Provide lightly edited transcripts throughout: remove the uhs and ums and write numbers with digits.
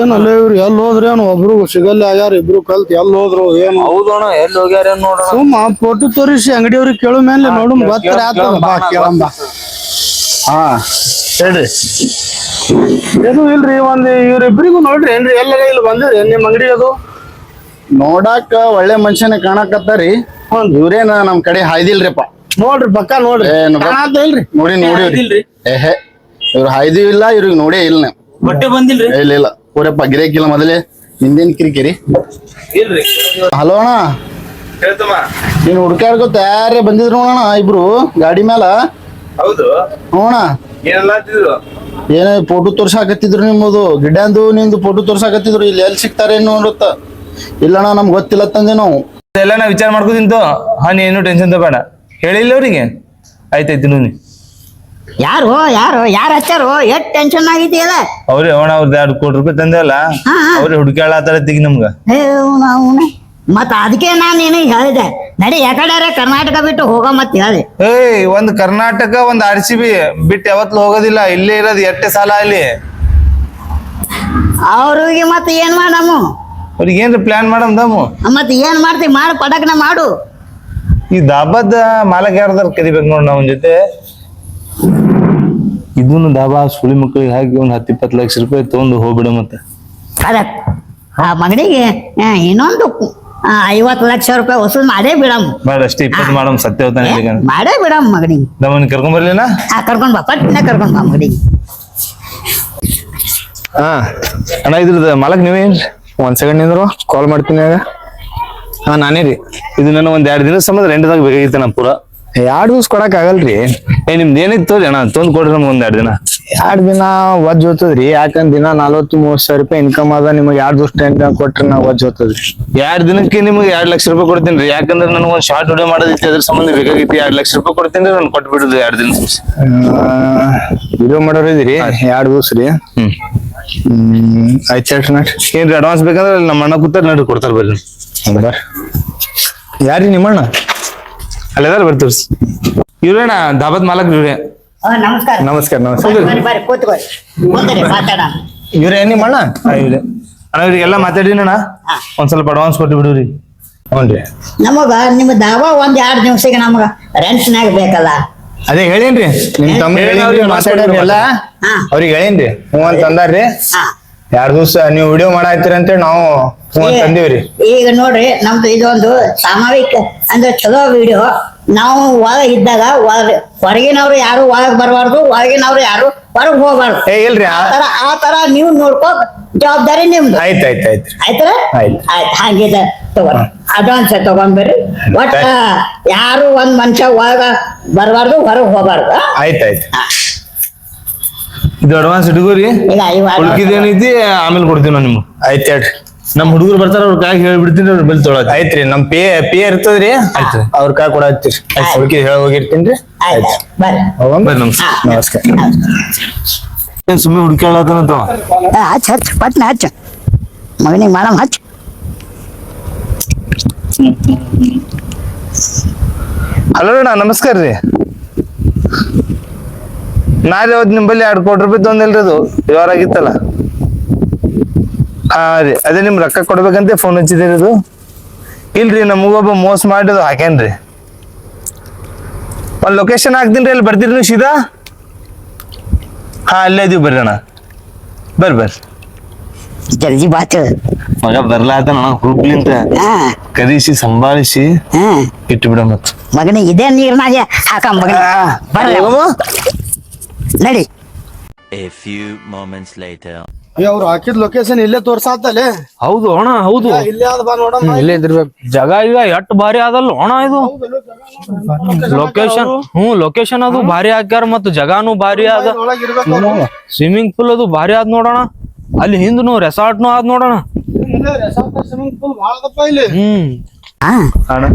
ಏನಲ್ಲ ಇವ್ರು ಎಲ್ಲಿ ಹೋದ್ರಿ ಏನು ಒಬ್ರು ಸಿಗಲ್ಲ ಆಗ್ಯಾರ ಇಬ್ರು ಕಲ್ತ್ ಎಲ್ಲಿ ಹೋದ್ರು ಏನು ಹೌದಣ್ಣ ಎಲ್ಲಿ ಹೋಗ್ಯಾರ ನೋಡೋಣ. ಸುಮ್ಮ ಫೋಟೋ ತೋರಿಸಿ ಅಂಗಡಿಯವ್ರಿಗೆ ಕೇಳು ಮೇಲೆ ನೋಡು ಗೊತ್ತರ ಆತದ ಬಾ ಕೇಳಂಬ. ಹಾ ಹೇಳ್ರಿ ಏನು ಇಲ್ರಿ ಇವ್ರಿಬ್ರಿಗೂ ನೋಡ್ರಿ ಏನ್ರಿ ಎಲ್ಲ ಇಲ್ಲಿ ಬಂದಿರಿ ನಿಮ್ ಅಂಗಡಿ ಅದು ನೋಡಾಕ ಒಳ್ಳೆ ಮನುಷ್ಯನ ಕಾಣಕತ್ತಾರಿ. ಇವ್ರೇನ ನಮ್ ಕಡೆ ಹಾಯ್ದಿಲ್ರಿಪ್ಪ. ನೋಡ್ರಿ ಪಕ್ಕ ನೋಡ್ರಿ ಇಲ್ರಿ ನೋಡಿ ನೋಡಿವ್ರಿ. ಏಹೆ ಇವ್ರು ಹಾಯ್ದು ಇಲ್ಲ ಇವ್ರಿಗೆ ನೋಡೇ ಇಲ್ಲ. ಬಟ್ಟೆ ಬಂದಿಲ್ರಿ? ಇಲ್ಲ ಪೂರಪ್ಪ ಗಿರೇಕಿಲ್ಲ ಮೊದಲೇ ನಿಂದೇನ್ ಕಿರಿಕಿರಿ. ಹಲೋ ಅಣ್ಣ ಹೇಳ್ತಮ್ಮ. ನೀನ್ ಹುಡ್ಕ್ಯಾಡ್ಕೋ ತಯಾರೇ ಬಂದಿದ್ರು ನೋಡೋಣ ಇಬ್ರು ಗಾಡಿ ಮ್ಯಾಲ. ಹೌದು ನೋಣ ಏನೆಲ್ಲ ಏನ ಫೋಟೋ ತೋರ್ಸಾಕತ್ತಿದ್ರು ನಿಮ್ಮದು ಗಿಡ್ಡಂದು ನಿಂದು ಫೋಟೋ ತೋರ್ಸಾಕತ್ತಿದ್ರು. ಇಲ್ಲಿ ಎಲ್ಲಿ ಸಿಗ್ತಾರೆ ನೋಡುತ್ತ. ಇಲ್ಲಣ್ಣ ನಮ್ಗೆ ಗೊತ್ತಿಲ್ಲ ತಂದೆ ನಾವು ಎಲ್ಲ ನಾ ವಿಚಾರ ಮಾಡ್ಕೋದಿಂತು. ಹಾ ನೀನು ಟೆನ್ಷನ್ ತಗೋಬೇಡ. ಹೇಳಿಲ್ಲ ಅವ್ರಿಗೆ? ಆಯ್ತಾಯ್ತು ನೋಡಿ. ಯಾರು ಹಚ್ಚಾರು ಎಷ್ಟ್ ಟೆನ್ಷನ್ ಆಗಿದೆಯಲ್ಲ. ಅವ್ರಿ ಅವಣ ಅವ್ರದ್ದು 2 ಕೋಟಿ ರೂಪಾಯಿ ತಂದೆ ಅಲ್ಲ ಅವ್ರಿ ಹುಡುಕಾಳತ್ತಾರತ್ತೀಗ ನಮ್ಗ. ಮತ್ತ ಅದಕ್ಕೆ ನಾನು ನಿನಗೆ ಹೇಳಿದೆ ನಡಿ ಯಾಕಡೆ ಕರ್ನಾಟಕ ಬಿಟ್ಟು ಹೋಗ ಮತ್ ಹೇಳಿ. ಒಂದ್ ಕರ್ನಾಟಕ ಒಂದ್ RCB ಬಿಟ್ಟು ಯಾವತ್ಲು ಹೋಗೋದಿಲ್ಲ. ಇಲ್ಲೇ ಇರೋದು ಎಟ್ಟೆ ಸಾಲ ಅಲ್ಲಿ. ಅವ್ರಿಗೆ ಮತ್ ಏನ್ ಮಾಡಮ್ಮ? ಅವ್ರಿಗೆ ಏನ್ರಿ ಪ್ಲಾನ್ ಮಾಡಮ್ದಮ್ಮ? ಮತ್ ಏನ್ ಮಾಡ್ತಿ ಮಾಡು ಪಟಕ್ನ ಮಾಡು. ಈ ದಾಬಾದ ಮಾಲಕ್ ಯಾರ್ದಾರ ಕರಿಬೇಕು ನೋಡ್ ನಾವ್ ಜೊತೆ. ಇದನ್ನು ದಾಬಾ ಸುಳಿ ಮಕ್ಕಳಿಗೆ ಹಾಕಿ ಒಂದ್ 10-20 ಲಕ್ಷ ರೂಪಾಯಿ ತಗೊಂಡು ಹೋಗ್ಬಿಡ ಮತ್ತೆ. ಕರೆಕ್ಟ್. ಆ ಮಗನಿಗೆ ಇನ್ನೊಂದು 50 ಲಕ್ಷ ರೂಪಾಯಿ ವಸೂಲ್ ಮಾಡೇ ಬಿಡಮ್. ಬೇಡ ಅಷ್ಟೇ 20 ಮಾಡಮ್ ಸತ್ಯ ಹೋತಾನೆ. ಮಾಡೇ ಬಿಡಮ್ ಮಗನಿಗೆ. ನಮ್ಮನ್ನ ಕರ್ಕೊಂಡ್ ಬರ್ಲಿಲ್ಲ? ಕರ್ಕೊಂಡ್ ಬಾ ಪಟ್ನೆ ಕರ್ಕೊಂಡ್ ಬಾ ಮಗನಿಗೆ. ಹಾ ಅಣ್ಣ ಇದ್ರದ್ದು ಮಾಲಕ್ ನೀವೇನ್ರಿ? ಒಂದ್ ಸೆಕೆಂಡ್ ನಿಂದ್ರು ಕಾಲ್ ಮಾಡ್ತೀನಿ ಆಗ. ಹಾ ನಾನೇ ರೀ. ಇದು ನಾನು ಒಂದ್ 2 ದಿನ ಸಂಬಂಧ ರೆಂಟ್ದಾಗ ಬೇಕಾಗಿತ್ತು ನಾ ಪೂರ. 2 ದಿವ್ಸ ಕೊಡಕ್ ಆಗಲ್ರಿ. ನಿಮ್ದು ಏನಿತ್ತು ಅಣ್ಣ ತೊಂದ್ ಕೊಡ್ರಿ ನಮ್ಗೆ ಒಂದ್ 2 ದಿನ. 2 ದಿನ ವಜ್ಜ್ ಹೋಗ್ತದ್ರಿ. ಯಾಕಂದ್ ದಿನ 40-30 ಸಾವಿರ ರೂಪಾಯಿ ಇನ್ಕಮ್ ಅದ. ನಿಮಗೆ 2 ದಿವ್ಸ ಟೈಮ್ ಕೊಟ್ರೆ ನಾವು ವಜ್ಜ್ ಹೋಗ್ತದ್ರಿ. 2 ದಿನಕ್ಕೆ ನಿಮ್ಗೆ 2 ಲಕ್ಷ ರೂಪಾಯಿ ಕೊಡ್ತೀನಿ ರೀ. ಯಾಕಂದ್ರೆ ನನಗೆ ಒಂದ್ ಶಾರ್ಟ್ ವಿಡಿಯೋ ಮಾಡೋದಿತ್ತು, ಅದ್ರ ಸಂಬಂಧ ಬೇಕಾಗಿತ್ತು. 2 ಲಕ್ಷ ರೂಪಾಯಿ ಕೊಡ್ತೀನಿ ರೀ. ನಾನು ಕೊಟ್ಬಿಡುದು 2 ದಿನ. ವಿಡಿಯೋ ಮಾಡೋರ್ ಇದೀರಿ 2 ದಿವ್ಸ ರೀ. ಆಯ್ತು ಹೇಳ್ರಿ ನಟ್. ಏನ್ರಿ ಅಡ್ವಾನ್ಸ್ ಬೇಕಂದ್ರೆ ನಮ್ಮ ಅಣ್ಣ ಕೂತಾರ ನಡ್ರಿ ಕೊಡ್ತಾರ ಬರ್ರಿ. ಬರ್ ಯಾರಿ ನಿಮ್ಮಣ್ಣ? ಅಲ್ಲೆದಾರ ಬರ್ತೀವ್ರಿ. ಇವ್ರೇಣ ದಾಬಾದ್ ಮಾಲಕ್ ಇವ್ರೆ. ನಮಸ್ಕಾರ. ನಮಸ್ಕಾರ ಬರ್ರಿ ಕೂತ್ಕೊಳ್ಳಿ ಮಾತಾಡ. ಇವ್ರೇ ನಿಮ್ಮಣ್ಣ? ಇವ್ರೆ ಅಣ್ಣ. ಇವ್ರಿಗೆಲ್ಲ ಮಾತಾಡಿನ ಅಣ್ಣ. ಒಂದ್ ಸ್ವಲ್ಪ ಅಡ್ವಾನ್ಸ್ ಕೊಟ್ಟು ಬಿಡ್ರಿ. ಹ್ಞೂನ್ರಿ. ನಮಗ ನಿಮ್ ದಾವಾ 1-2 ದಿವ್ಸಕ್ಕೆ ನಮಗ ರೆಂಟ್ನಾಗ ಬೇಕಲ್ಲ. ಅದೇ ಹೇಳೇನ್ರಿ ನಿಮ್ ತಮ್ಮ ಮಾತಾಡ್ರಿ ಎಲ್ಲ. ಅವ್ರಿಗೆ ಹೇಳೇನ್ರಿ ಹ್ಞೂ ಅಂತ ಅಂದಾರ್ರಿ. 2 ದಿವ್ಸ ನೀವು ವಿಡಿಯೋ ಮಾಡಾಯ್ತಿರಿ ಅಂತೇಳಿ ನಾವು ಹ್ಞೂ ಅಂತ ಅಂದಿವ್ರಿ. ಈಗ ನೋಡ್ರಿ ನಮ್ದು ಇದೊಂದು ಸಾಮಾಜಿಕ ಅಂದ್ರೆ ಚಲೋ ವಿಡಿಯೋ. ನಾವು ಒಳಗ ಇದ್ದಾಗ ಹೊರಗಿನವ್ರು ಯಾರು ಒಳಗ್ ಬರಬಾರ್ದು, ಒಳಗಿನವ್ರು ಯಾರು ಹೊರಗ್ ಹೋಗ್ಬಾರ್ದು. ಇಲ್ರಿ ಆ ತರ ನೀವು ನೋಡ್ಕೋ. ಜವಾಬ್ದಾರಿ ನಿಮ್ದು. ಆಯ್ತಾಯ್ತು ಆಯ್ತರ ಆಯ್ತು ಹಾಗಿದೆ. ತಗೋರಿ ಅಡ್ವಾನ್ಸ್ ತಗೊಂಡ್ಬರ್ರಿ. ಒಟ್ಟ ಯಾರು ಒಂದ್ ಮನುಷ್ಯ ಒಳಗ ಬರಬಾರ್ದು, ಹೊರಗ್ ಹೋಗ್ಬಾರ್ದು. ಆಯ್ತಾಯ್ತು. ಇದು ಅಡ್ವಾನ್ಸ್ ಇಟ್ಕೋರಿ. ಉಳ್ಕಿದೇನೈತಿ ಆಮೇಲೆ ಕೊಡ್ತೀವಿ ನಾವು ನಿಮ್ಗೆ. ಆಯ್ತು ಹೇಳ್ರಿ. ನಮ್ ಹುಡುಗರು ಬರ್ತಾರ ಅವ್ರ ಕಾಯಿ ಹೇಳ್ಬಿಡ್ತೀನಿ. ಅವ್ರ ಬೆಲ್ ತೊಗೊಳತ್. ಆಯ್ತ್ರಿ. ನಮ್ ಪಿ ಇರ್ತದ್ರಿ. ಆಯ್ತು ಅವ್ರ ಕಾಯಿ ಕೊಡತ್ತೀರಿ. ಹುಡುಕಿ ಹೇಳಿ ಹೋಗಿರ್ತೀನಿ. ಬರ್ರಿ ನಮಸ್ಕಾರ. ಏನ್ ಸುಮ್ಮನೆ ಹುಡುಕಾಳತನಂತ ಹಚ್ ಪಟ್ನ ಹಚ್ಚ ಮಗನಿಗೆ ಮಾಡಮ್ ಹಚ್. ಹಲೋ ಅಣ್ಣ ನಮಸ್ಕಾರ ರೀ. ನಾಳೆ ಅವತ್ತು ನಿಂಬಲ್ಲಿ 2 ಕೋಟಿ ರೂಪಾಯಿ ತೊಂದಿಲ್ರಿ. ಅದು ವ್ಯವಹಾರ ಆಗಿತ್ತಲ್ಲ. ಹಾ ರೀ ಅದೇ ನಿಮ್ ರೊಕ್ಕ ಕೊಡ್ಬೇಕಂತ ಫೋನ್ ಹಚ್ಚಿದ್ದೀರಿ. ಅದು ಇಲ್ರಿ ನಮಗೊಬ್ಬ ಮೋಸ ಮಾಡಿದ್ದು ಹಾಕೇನ್ರಿ. ಒಂದ್ ಲೊಕೇಶನ್ ಹಾಕ್ತೀನಿ ರೀ. ಅಲ್ಲಿ ಬರ್ತೀರಿ ನೀವು ಸೀದಾ? ಹಾ ಅಲ್ಲೇ ಇದೀವಿ ಬರ್ರಿ ಅಣ್ಣ. ಬರ್ರಿ ಜಲ್ದಿ ಬಾತ್. ಮಗ ಬರ್ಲಾತ ಅಣ್ಣ ಹುರುಪ್ಲಿಂತ ಕರಿಸಿ ಸಂಭಾಳಿಸಿ ಇಟ್ಟು ಬಿಡ ಮತ್ ಮಗನಿಗೆ ಇದೇ ನೀರ್ನಾಗೆ ಹಾಕ ಮಗನ. ಬರ್ರಿ ನಡಿ. A few moments later. ಅವ್ರು ಹಾಕಿದ್ ಲೊಕೇಶನ್ ಇಲ್ಲೇ ತೋರ್ಸಾತಲೆ. ಹೌದು ಅಣ್ಣ ಹೌದು. ಇಲ್ಲೇ ಅದ ಬಾ ನೋಡಮ್ಮ. ಇಲ್ಲೇ ಇದ್ದಿರ್ಬೇಕು ಜಾಗ. ಈಗ ಎಷ್ಟ್ ಭಾರಿ ಅದಲ್ಲ ಅಣ್ಣ ಇದು ಲೊಕೇಶನ್. ಲೊಕೇಶನ್ ಅದು ಭಾರಿ ಹಾಕ್ಯಾರ. ಮತ್ತ ಜಗಾನು ಭಾರಿ ಅದ. ಸ್ವಿಮ್ಮಿಂಗ್ ಪೂಲ್ ಅದು ಭಾರಿ ಆದ್ ನೋಡೋಣ. ಅಲ್ಲಿ ಹಿಂದ್ನು ರೆಸಾರ್ಟ್ನು ಆದ್ ನೋಡೋಣ.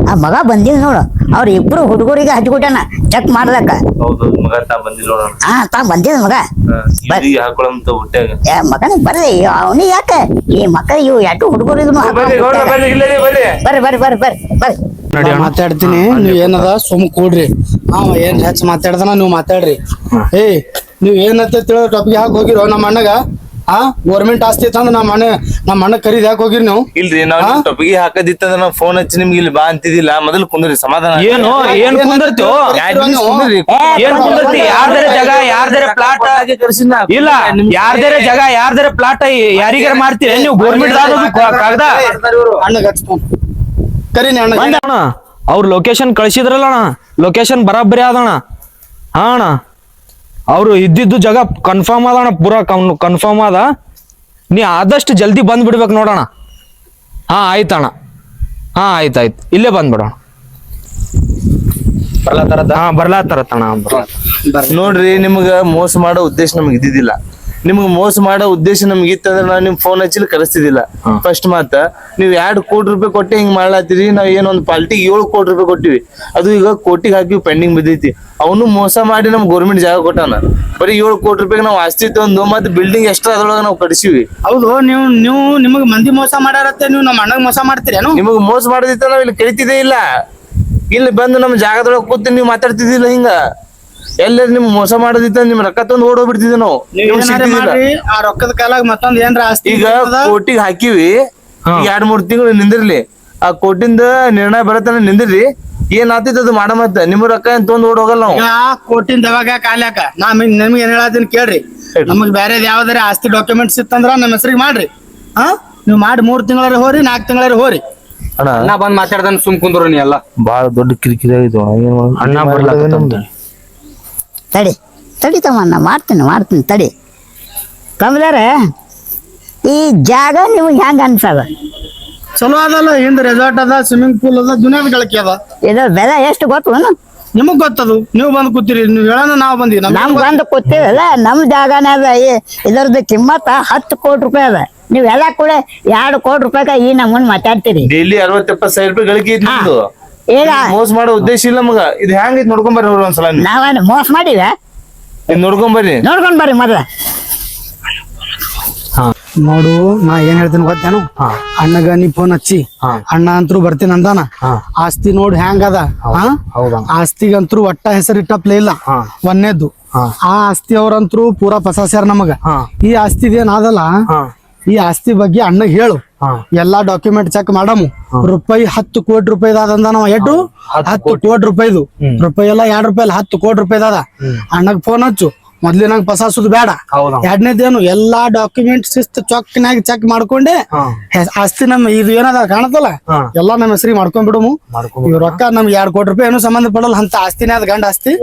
ಆ ಮಗ ಬಂದಿಲ್ ನೋಡು. ಅವ್ರ ಇಬ್ರು ಹುಡುಗರಿಗೆ ಹಚ್ಕೊಟ್ಟಾನ ಚೆಕ್ ಮಾಡ್ದಕ್ಕ. ತಾ ಬಂದಿದ ಮಗ. ಮಗನ ಬರ್ರಿ ಅವನಿಗೆ ಯಾಕ ಈ ಮಕ್ಕಳ ಇವು 2 ಹುಡುಗರು ಬರ್ರಿ ಬರ್ರಿ ಬರ್ರಿ ಬರ್ರಿ ಬರ್ರಿ. ಮಾತಾಡ್ತೀನಿ. ನೀವ್ ಏನದ ಸುಮ್ ಕೂಡ್ರಿ. ಏನ್ ಹೆಚ್ಚ ಮಾತಾಡ್ದನ ನೀವ್ ಮಾತಾಡ್ರಿ. ನೀವ್ ಏನಂತ ತಿಳಿದ ಟಾಪಿಕ್ ಹಾಕಿ ಹೋಗಿರೋ ನಮ್ಮ ಅಣ್ಣಗ. ಗೋರ್ಮೆಂಟ್ ಆಸ್ತಿ ತಂದ್ ನಮ್ಮ ಅಣ್ಣ ಕರೀದ್ ಯಾಕೆ ಹೋಗಿರಿ ನೀವು? ಇಲ್ರಿ ನಾವ್ ಟೊಪಿಗೆ ಹಾಕದಿತ್ತಂದ್ರ ನಾವ್ ಫೋನ್ ಹಚ್ಚಿ ನಿಮ್ಗೆ ಇಲ್ಲಿ ಬಾ ಅಂತಿದಿಲ್ಲ. ಮೊದಲು ಕುಂದ್ರಿ ಸಮಾಧಾನ. ಏನು ಏನ್ ಕುಂದಿರ್ತೀವೋ ಏನ್ ಕುಂದಿರ್ತಿ? ಯಾರ್ದಾರ ಜಾಗ ಯಾರ್ದಾರ ಪ್ಲಾಟ್ ಇಲ್ಲ, ಯಾರ್ದಾರ ಜಾಗ ಯಾರ್ದಾರ ಪ್ಲಾಟ್ ಯಾರಿಗಾರ ಮಾಡ್ತೀರಿ ನೀವು? ಗೋರ್ಮೆಂಟ್ ಕಾಗದ ಅಣ್ಣಗ್ ಹಚ್ಕೊಂಡ್ ಕರೀನಿ ಅಣ್ಣ. ಅಣ್ಣ ಅವ್ರ ಲೊಕೇಶನ್ ಕಳ್ಸಿದ್ರಲ್ಲ ಅಣ್ಣ, ಲೊಕೇಶನ್ ಬರಾಬರಿ ಅದಣ್ಣ. ಹಾ ಅಣ್ಣ, ಅವ್ರು ಇದ್ದಿದ್ದು ಜಾಗ ಕನ್ಫರ್ಮ್ ಅದಣ್ಣ, ಪೂರಾ ಕನ್ಫರ್ಮ್ ಅದ. ನೀ ಆದಷ್ಟು ಜಲ್ದಿ ಬಂದ್ ಬಿಡ್ಬೇಕು ನೋಡೋಣ. ಹಾ ಆಯ್ತಣ್ಣ, ಹಾ ಆಯ್ತಾಯ್ತು, ಇಲ್ಲೇ ಬಂದ್ಬಿಡೋಣ. ಬರ್ಲಾತಾರತ್ತಣ್ಣ. ನೋಡ್ರಿ, ನಿಮ್ಗ ಮೋಸ ಮಾಡೋ ಉದ್ದೇಶ ನಮ್ಗೆ ಇದ್ದಿದ್ದಿಲ್ಲ. ನಿಮ್ಗೆ ಮೋಸ ಮಾಡೋ ಉದ್ದೇಶ ನಮ್ಗೆ ಇತ್ತಂದ್ರೆ ನಾವ್ ನಿಮ್ ಫೋನ್ ಹಚ್ಚಿ ಕರೆಸ್ತಿದ್ದಿಲ್ಲ. ಫಸ್ಟ್ ಮಾತ ನೀವ್ 2 ಕೋಟಿ ರೂಪಾಯಿ ಕೊಟ್ಟೆ ಹಿಂಗ್ ಮಾಡ್ಲಾತಿರಿ. ನಾವ್ ಏನೊಂದ್ ಪಾಲ್ಟಿಗೆ 7 ಕೋಟಿ ರೂಪಾಯಿ ಕೊಟ್ಟಿವಿ. ಅದು ಈಗ ಕೋಟಿಗೆ ಹಾಕಿ ಪೆಂಡಿಂಗ್ ಬಿದ್ದೈತಿ. ಅವನು ಮೋಸ ಮಾಡಿ ನಮ್ ಗೌರ್ಮೆಂಟ್ ಜಾಗ ಕೊಟ್ಟಾನ. ಬರೀ 7 ಕೋಟಿ ರೂಪಾಯಿ ನಾವ್ ಆಸ್ತಿ ಒಂದು ಮತ್ತೆ ಬಿಲ್ಡಿಂಗ್ ಎಷ್ಟ್ರ ಅದ್ರೊಳಗ ನಾವ್ ಕಟ್ಸಿವಿ. ಹೌದು, ನೀವು ನಿಮಗ್ ಮಂದಿ ಮೋಸ ಮಾಡ್ಯಾರತ್ತೆ, ನೀವು ನಮ್ಮ ಅಣ್ಣಗ್ ಮೋಸ ಮಾಡ್ತೀರೇನು? ನಿಮಗ್ ಮೋಸ ಮಾಡೋದಿತ್ತ ನಾವ್ ಇಲ್ಲಿ ಕರಿತಿದ್ದೇ ಇಲ್ಲ. ಇಲ್ಲಿ ಬಂದು ನಮ್ ಜಾಗದೊಳಗೆ ಕೂತು ನೀವ್ ಮಾತಾಡ್ತಿದ್ದಿಲ್ಲ ಹಿಂಗ. ಎಲ್ಲರೂ ನಿಮ್ ಮೋಸ ಮಾಡೋದಿತ್ತ ನಿಮ್ ರೊಕ್ಕ ತಂದು ಓಡೋಗ್ಬಿಡ್ತಿದ್ವಿ ನಾವು. ಆ ರೊಕ್ಕದ ಕಾಲಾಗ ಮತ್ತೊಂದ್ ಏನ್ರ ಆಸ್ತಿ ಈಗ ಕೋಟಿಗೆ ಹಾಕಿವಿ, 2-3 ತಿಂಗಳು ನಿಂದಿರ್ಲಿ. ಆ ಕೋಟಿಂದ ನಿರ್ಣಯ ಬರತನ ನಿಂದಿರ್ರಿ. ಏನ್ ಆತಿತ್ ಅದು ಮಾಡ ಮತ್ತ ನಿಮ್ ರೊಕ್ಕ ಏನ್ ತೊಂದ್ ಓಡ್ ಹೋಗಲ್ಲ ನಾವು. ಕೋಟಿಂದ ಯಾವಾಗ ಕಾಲ್ಯಾಕ ನಿಮ್ಗೆ ಏನ್ ಹೇಳತ್ತೀನಿ ಕೇಳ್ರಿ. ನಮಗ್ ಬೇರೆ ಯಾವ್ದಾರ ಆಸ್ತಿ ಡಾಕ್ಯುಮೆಂಟ್ಸ್ ಇತ್ತಂದ್ರ ನಮ್ಮ ಹೆಸರಿಗೆ ಮಾಡ್ರಿ. ನೀವ್ ಮಾಡಿ 3 ತಿಂಗಳಾರ ಹೋರಿ, 4 ತಿಂಗಳಾರ ಹೋರಿ. ಅಣ್ಣ ಬಂದ್ ಮಾತಾಡ್ದಾನ ಸುಮ್ ಕುಂದ್ರು ನೀ ಎಲ್ಲ. ಬಾಳ ದೊಡ್ಡ ಕಿರಿಕಿರಿ ಆಯ್ತು. ಅಣ್ಣ ಬರ್ಲಾಕ ತಡಿ ತಮ್ಮಣ್ಣ, ಮಾಡ್ತೀನಿ ತಡಿ. ಕಮಲಾರೆ, ಈ ಜಾಗ ನಿಮ್ಗೆ ಹೆಂಗ ಅನ್ಸದ? ಚಲೋ ಅದಲ್ಲ, ಹಿಂದ್ ರೆಸಾರ್ಟ್ ಅದ, ಸ್ವಿಮ್ಮಿಂಗ್ ಪೂಲ್ ಅದ, ದುನಿಯಾದ ಗಳಿಕೆ ಅದ. ಇದ್ರ ಬೆಲೆ ಎಷ್ಟು ಗೊತ್ತು? ನಿಮಗ್ ಗೊತ್ತದು, ನೀವು ಬಂದ್ ಕೂತೀರಿ. ನೀವ್ ಹೇಳೋಣ ನಾವ್ ಬಂದಿವಿ. ನಮ್ ಬಂದು ಕೂತೀವಲ್ಲ, ನಮ್ ಜಾಗನೇ ಅದ. ಇದರದ್ದು ಕಿಮ್ಮತ್ತ 10 ಕೋಟಿ ರೂಪಾಯಿ ಅದ. ನೀವೆಲ್ಲ ಕೂಡ 2 ಕೋಟಿ ರೂಪಾಯಿಗ ಈ ನಮ್ಮನ್ ಮಾತಾಡ್ತೀರಿ. ಡೈಲಿ 60-70 ಸಾವಿರ ರೂಪಾಯಿ ಗಳಿಕೆ ಐತಿ ನಿಮ್ದು. ಈಗ ಮೋಸ ಮಾಡೋ ಉದ್ದೇಶ ಇಲ್ಲ ಮಗ. ಇದು ಹೆಂಗೈತಿ ನೋಡ್ಕೊಂಬರ್ರಿ ಅವ್ರು ಒಂದ್ಸಲ. ನಾವೇನು ಮೋಸ ಮಾಡಿವ? ನೋಡ್ಕೊಂಬರ್ರಿ. ನೋಡ್ಕೊಂಡ್ ಬರ್ರಿ ಮೊದಲ. ನೋಡು, ನಾ ಏನ್ ಹೇಳ್ತೀನಿ ಗೊತ್ತೇನು? ಅಣ್ಣಗ ನೀ ಫೋನ್ ಹಚ್ಚಿ, ಅಣ್ಣ ಅಂತರೂ ಬರ್ತೀನಿ ಅಂದಾನ. ಆಸ್ತಿ ನೋಡ್ ಹೆಂಗ ಅದ. ಆಸ್ತಿಗಂತ್ರು ಒಟ್ಟ ಹೆಸರಿಟ್ಟಪ್ಲೇ ಇಲ್ಲ. ಒಂದೇದ್ದು, ಆ ಆಸ್ತಿ ಅವ್ರಂತ್ರು ಪೂರಾ ಪಸಾಸ್ಯಾರ ನಮಗ. ಈ ಆಸ್ತಿದೇನ್ ಅದಲ್ಲ, ಈ ಆಸ್ತಿ ಬಗ್ಗೆ ಅಣ್ಣಗ್ ಹೇಳು. ಎಲ್ಲಾ ಡಾಕ್ಯುಮೆಂಟ್ ಚೆಕ್ ಮಾಡಮು. ರೂಪಾಯಿ 10 ಕೋಟಿ ರೂಪಾಯಿ ಅದಂದ ನಾವ್. ಎಷ್ಟು? 10 ಕೋಟಿ ರೂಪಾಯಿದು. ರೂಪಾಯಿ ಎಲ್ಲ 2 ರೂಪಾಯಿ 10 ಕೋಟಿ ರೂಪಾಯಿ ಅದ. ಅಣ್ಣಗ್ ಫೋನ್ ಹಚ್ಚು. ಮೊದ್ಲಿನಂಗ್ ಪಸಾಸುದು ಬೇಡ. ಎರಡನೇದೇನು, ಎಲ್ಲಾ ಡಾಕ್ಯುಮೆಂಟ್ಸ್ ಚೊಕ್ನಾಗ ಚೆಕ್ ಮಾಡ್ಕೊಂಡೆ ಆಸ್ತಿ ನಮ್ ಇದು ಏನದ ಕಾಣತ್ತಲ್ಲ ಎಲ್ಲಾ ನಮ್ ಹೆಸರಿಗೆ ಮಾಡ್ಕೊಂಡ್ಬಿಡಮು. ಇವ್ ರೊಕ್ಕ ನಮ್ಗೆ 2 ಕೋಟಿ ರೂಪಾಯಿ ಏನು ಸಂಬಂಧ ಪಡಲ್ಲ. ಅಂತ ಆಸ್ತಿನೇ ಅದ, ಗಂಡ ಆಸ್ತಿ.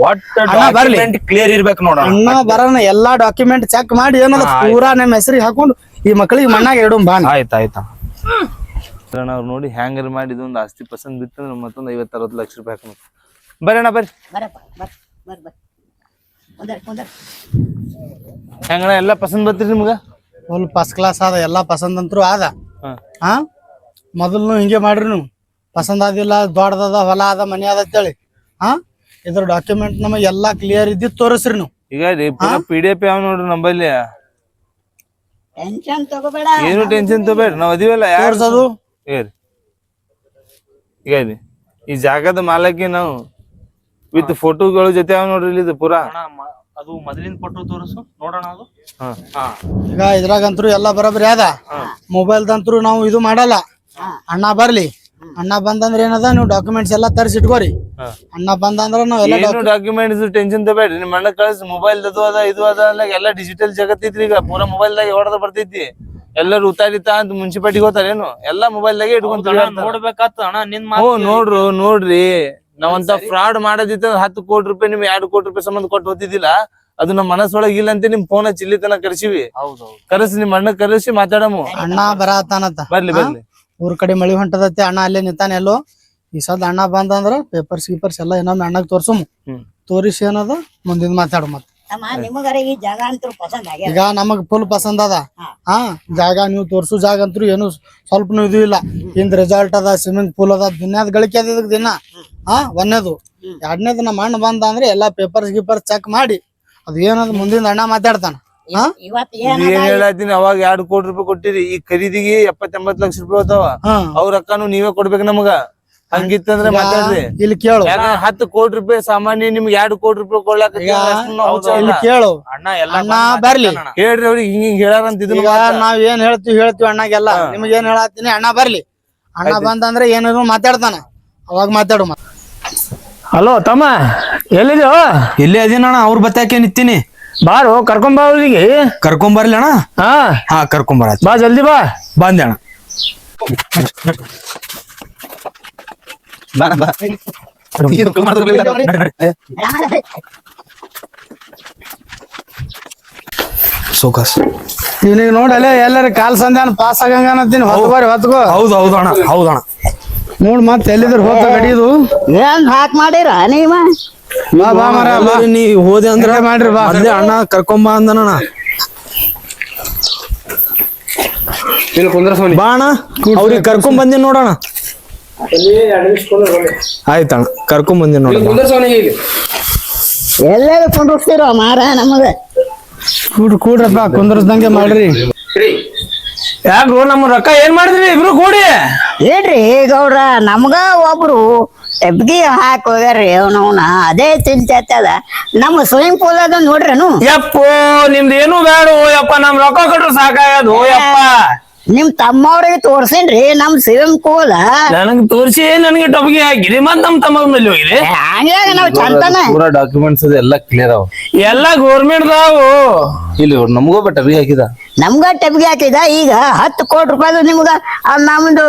ಬರ್ಲಿ, ಕ್ಲಿಯರ್ ಇರ್ಬೇಕು ನೋಡ. ಅಣ್ಣ ಬರೋಣ, ಎಲ್ಲಾ ಡಾಕ್ಯುಮೆಂಟ್ ಚೆಕ್ ಮಾಡಿ ಏನದ ಪೂರಾ ನಮ್ ಹೆಸರಿಗೆ ಹಾಕೊಂಡು ಈ ಮಕ್ಕಳಿಗೆ ಮಣ್ಣಾಗ ಇಡೋಣ ಬಾ. ಆಯ್ತಾಯ್ತಾ ಅವ್ರು ನೋಡಿ ಹ್ಯಾಂಗರ್ ಮಾಡಿ ಇದೊಂದು ಆಸ್ತಿ ಪಸಂದ್ ಬಿತ್ತಂದ್ರೆ ಮತ್ತೊಂದು 50-60 ಲಕ್ಷ ರೂಪಾಯಿ ಹಾಕೋಣ. ಬರ್ರಿ ಬರ್ರಿ. ಹೆಂಗಣ ಎಲ್ಲಾ ಪಸಂದ್ ಬತ್ರಿ ನಿಮ್ಗ? ಫುಲ್ ಫಸ್ಟ್ ಕ್ಲಾಸ್ ಅದ, ಎಲ್ಲಾ ಪಸಂದ್ ಅಂತೂ ಆದ. ಮೊದಲು ಹಿಂಗೆ ಮಾಡ್ರಿ ನೀವು. ಪಸಂದ್ ಆದಿಲ್ಲ, ದೊಡ್ಡದ ಹೊಲ ಅದ, ಮನೆ ಅದ ಅಂತೇಳಿ ಇದ್ರ ಡಾಕ್ಯುಮೆಂಟ್ ನಮಗ್ ಎಲ್ಲಾ ಕ್ಲಿಯರ್ ಇದ್ದಿದ್ ತೋರಿಸ್ರಿ ನೀವು. ಈಗ PDF ಯಾವ ನೋಡ್ರಿ ನಂಬಲ್ಲಿ. ಟೆನ್ಷನ್ ತಗೋಬೇಡ, ಏನು ಟೆನ್ಷನ್ ತಗೋಬೇಡ್ರಿ, ನಾವ್ ಅದೀವಲ್ಲ. ತೋರ್ಸೋದು ಈಗ ಈ ಜಾಗದ ಮಾಲಕ್ಕೆ ನಾವು ವಿತ್ ಫೋಟೋಗಳ ಜೊತೆ ಯಾವ ನೋಡ್ರಿ ಇಲ್ಲಿ ಪೂರಾ. ಅದು ಮೊದಲಿನ ಫೋಟೋ ತೋರಿಸು ನೋಡೋಣ. ಅದು ಈಗ ಇದ್ರಾಗಂತ್ರು ಎಲ್ಲಾ ಬರೋಬ್ರಿ ಅದ. ಮೊಬೈಲ್ದಂತ್ರು ನಾವು ಇದು ಮಾಡಲ್ಲ. ಅಣ್ಣ ಬರ್ಲಿ, ಅಣ್ಣ ಬಂದಂದ್ರ ಏನದ, ನೀವು ಡಾಕ್ಯುಮೆಂಟ್ಸ್ ಎಲ್ಲಾ ತರಿಸಿ ಇಟ್ಕೋರಿ. ಅಣ್ಣ ಬಂದಂದ್ರ ನಾವೆಲ್ಲ ಡಾಕ್ಯುಮೆಂಟ್ಸ್ ಟೆನ್ಷನ್ ತಗೋಬೇಡ್ರಿ. ನಿಮ್ ಅಣ್ಣ ಕಳ್ಸಿ ಮೊಬೈಲ್ ಅದು ಅದ ಇದು ಅದ ಎಲ್ಲ ಡಿಜಿಟಲ್ ಜಗತ್ತೈತ್ರಿ. ಈಗ ಪೂರಾ ಮೊಬೈಲ್ದಾಗ ಹೊಡೆದ ಬರ್ತೈತಿ. ಎಲ್ಲರೂ ಉತ್ತಾರಿತಾ ಅಂತ ಮುನ್ಸಿಪಾಲಿಟಿಗೆ ಹೋತಾರೇನು? ಎಲ್ಲಾ ಮೊಬೈಲ್ದಾಗೆ ಇಟ್ಕೊಂತೀವಿ. ನೋಡ್ಬೇಕಾತ ಅಣ್ಣ ನಿನ್ ನೋಡ್ರಿ, ನಾವಂತ ಫ್ರಾಡ್ ಮಾಡೋದಿತ್ತ 10 ಕೋಟಿ ರೂಪಾಯಿ ನಿಮ್ 2 ಕೋಟಿ ರೂಪಾಯಿ ಸಂಬಂಧ ಕೊಟ್ಟು ಹೋತಿದ್ದಿಲ್ಲ. ಅದು ನಮ್ ಮನಸ್ಸೊಳಗ ಇಲ್ಲ ಅಂತ ನಿಮ್ ಫೋನ್ ಚಿಲ್ಲಿ ತನ ಕರ್ಸಿವಿ. ಕರೆಸಿ ನಿಮ್ ಅಣ್ಣ ಕರೆಸಿ ಮಾತಾಡಮು. ಅಣ್ಣ ಬರತಾನತ್ತ. ಬರ್ಲಿ. ಊರ್ ಕಡೆ ಮಳಿ ಹೊಂಟದತ್ತೆ, ಅಣ್ಣ ಅಲ್ಲೇ ನಿಂತಾನೆ ಎಲ್ಲೋ. ಈ ಸದ್ ಅಣ್ಣ ಬಂದಂದ್ರ ಪೇಪರ್ಸ್ ಗೀಪರ್ಸ್ ಎಲ್ಲ ಇನ್ನೊಮ್ಮೆ ಅಣ್ಣಗ್ ತೋರ್ಸಮು. ತೋರಿಸಿ ಏನದ ಮುಂದಿನ ಮಾತಾಡು. ಮತ್ತ ಈ ಜಾಗ ಅಂತೂ ಪಸಂದ್ ಆಗ್ಯಾದ. ಈಗ ನಮಗ್ ಫುಲ್ ಪಸಂದ್ ಅದ. ಜಾಗ ನೀವು ತೋರ್ಸು ಜಾಗ ಅಂತೂ ಏನು ಸ್ವಲ್ಪನು ಇದು ಇಲ್ಲ. ಹಿಂದ್ ರೆಸಾರ್ಟ್ ಅದ, ಸ್ವಿಮ್ಮಿಂಗ್ ಪೂಲ್ ಅದ, ದುನಿಯಾದ ಗಳಿಕೆ ಅದ ದಿನ. ಒಂದೇದು. ಎರಡನೇದು ನಮ್ಮ ಅಣ್ಣ ಬಂದ ಅಂದ್ರೆ ಎಲ್ಲಾ ಪೇಪರ್ಸ್ ಗೀಪರ್ಸ್ ಚೆಕ್ ಮಾಡಿ ಅದು ಏನದ ಮುಂದಿನ ಅಣ್ಣ ಮಾತಾಡ್ತಾನ. ಏನ್ ಹೇಳತ್ತೀನಿ, ಅವಾಗ 2 ಕೋಟಿ ರೂಪಾಯಿ ಕೊಟ್ಟಿರಿ. ಈ ಖರೀದಿಗೆ 70-80 ಲಕ್ಷ ರೂಪಾಯಿ ಹೋತಾವ. ಅವ್ರ ರೊಕ್ಕನು ನೀವೇ ಕೊಡ್ಬೇಕು ನಮಗ. ಹಂಗಿತ್ತಂದ್ರೆ ಮಾತಾಡ್ರಿ. ಇಲ್ಲಿ ಕೇಳು ಯಾಕಂದ್ರೆ 10 ಕೋಟಿ ರೂಪಾಯಿ ಸಾಮಾನ್ಯ ನಿಮ್ಗೆ 2 ಕೋಟಿ ರೂಪಾಯಿ ಕೊಡ್ಲಾಕ ಇಲ್ಲಿ ಕೇಳು ಅಣ್ಣ ಬರ್ಲಿ ಹೇಳ್ರಿ ಅವ್ರಿಗೆ ಹಿಂಗ್ ಹೇಳ್ಯಾರಂತ ಇದನ್ನ ಈಗ ನಾವ್ ಏನ್ ಹೇಳ್ತೀವಿ ಅಣ್ಣಗೆಲ್ಲ ನಿಮ್ಗೆ ಏನ್ ಹೇಳತ್ತೀನಿ ಅಣ್ಣ ಬರ್ಲಿ ಅಣ್ಣ ಬಂದಂದ್ರೆ ಏನಾದ್ರು ಮಾತಾಡ್ತಾನ ಅವಾಗ ಮಾತಾಡು ಹಲೋ ತಮ್ಮ ಎಲ್ಲಿದ್ಯೋ? ಇಲ್ಲೇ ಅದೀನಣ್ಣ ಅವ್ರ ಬತ್ತಾಕೆ ನಿಂತೀನಿ. ಬಾರು ಕರ್ಕೊಂಬಾ ಅವ್ರಿಗೆ. ಕರ್ಕೊಂಬರ್ಲಿ ಅಣ್ಣ? ಹಾ ಕರ್ಕೊಂಬರ. ಬಾ ಜಲ್ದಿ ಬಾ. ಬಂದೆ ಅಣ್ಣ. ಸೋಕಸ್ ಇವನಿಗೆ ನೋಡಲೆ ಎಲ್ಲರ ಕಾಲ್ ಸಂಧಾನ ಪಾಸ್ ಆಗಂಗನತ್ತೀನಿ ಹೊತ್ಕೋ. ಹೌದಣ್ಣ ಹೌದಣ್ಣ. ನೋಡ್ ಮತ್ತೆ ಎಲ್ಲಿದ್ರು ಹೋತ ಗಡಿದು ಏನ್ ಹಾಕ್ ಮಾಡಿರ ನೀವ ಬಾ ಬಾ ಮರ ಬಾ ನೀ ಹೋದೆ ಅಂದ್ರೆ ಮಾಡ್ರಿ ಬಾ ಅಲ್ಲೇ ಅಣ್ಣ ಕರ್ಕೊಂಬ ಅಂದಣ್ಣ. ಬಾ ಅಣ್ಣ ಅವ್ರಿಗೆ ಕರ್ಕೊಂಡ್ ಬಂದಿನಿ ನೋಡೋಣ. ಆಯ್ತಣ್ಣ ಕರ್ಕೊಂಡ್ ಬಂದಿನಿ ನೋಡ. ಎಲ್ಲರೂ ಕೊಂಡಿರ್ತೀರೋ ಮಾರ ನಮಗ ಕೂಡ್ರಪ್ಪ ಕುಂದ್ರಸ್ದಂಗೆ ಮಾಡ್ರಿ. ಯಾಕ್ರು ನಮ್ಮ ರೊಕ್ಕ ಏನ್ ಮಾಡಿದ್ರಿ ಇಬ್ರು ಕೂಡಿ? ಏನ್ರಿ ಗೌಡ್ರ ನಮ್ಗ ಒಬ್ರು ಎಬ್ಗಿ ಹಾಕ್ ಹೋಗ್ಯಾರ್ರಿ ಅವನವನ ಅದೇ ಚಿಂತೆ ಅದ. ನಮ್ಮ ಸ್ವಿಮ್ಮಿಂಗ್ ಪೂಲ್ ಅದ ನೋಡ್ರೇನು? ಯಪ್ಪೋ ನಿಮ್ದು ಏನು ಬೇಡ ಯಪ್ಪ, ನಮ್ ರೊಕ್ಕ ಕೊಟ್ರು ಸಾಕಾಗದು ಯಪ್ಪ. ನಿಮ್ ತಮ್ಮವ್ರಿಗೆ ತೋರ್ಸೇನ್ರಿ ನಮ್ ಸ್ವಿಮ್ಮಿಂಗ್ ಪೂಲ್. ನನಗ್ ತೋರಿಸಿ ನನಗೆ ಟೊಬ್ಗೆ ಹಾಕಿರಿ ಮತ್ ನಮ್ ತಮ್ಮ ಮೇಲೆ ಹೋಗಿರಿ. ಹಂಗಾಗಿ ನಾವ್ ಚಂತನ ಪೂರಾ ಡಾಕ್ಯುಮೆಂಟ್ಸ್ ಎಲ್ಲ ಕ್ಲಿಯರ್ ಅವ. ಎಲ್ಲ ಗೌರ್ಮೆಂಟ್ ದಾವು. ಇಲ್ಲಿ ನಮಗೂ ಬಟ್ ಅವಿ ಹಾಕಿದ ನಮ್ಗ ಟೆಬ್ಗೆ ಹಾಕಿದ. ಈಗ 10 ಕೋಟಿ ರೂಪಾಯಿ ನಿಮ್ಗ ನಮ್ದು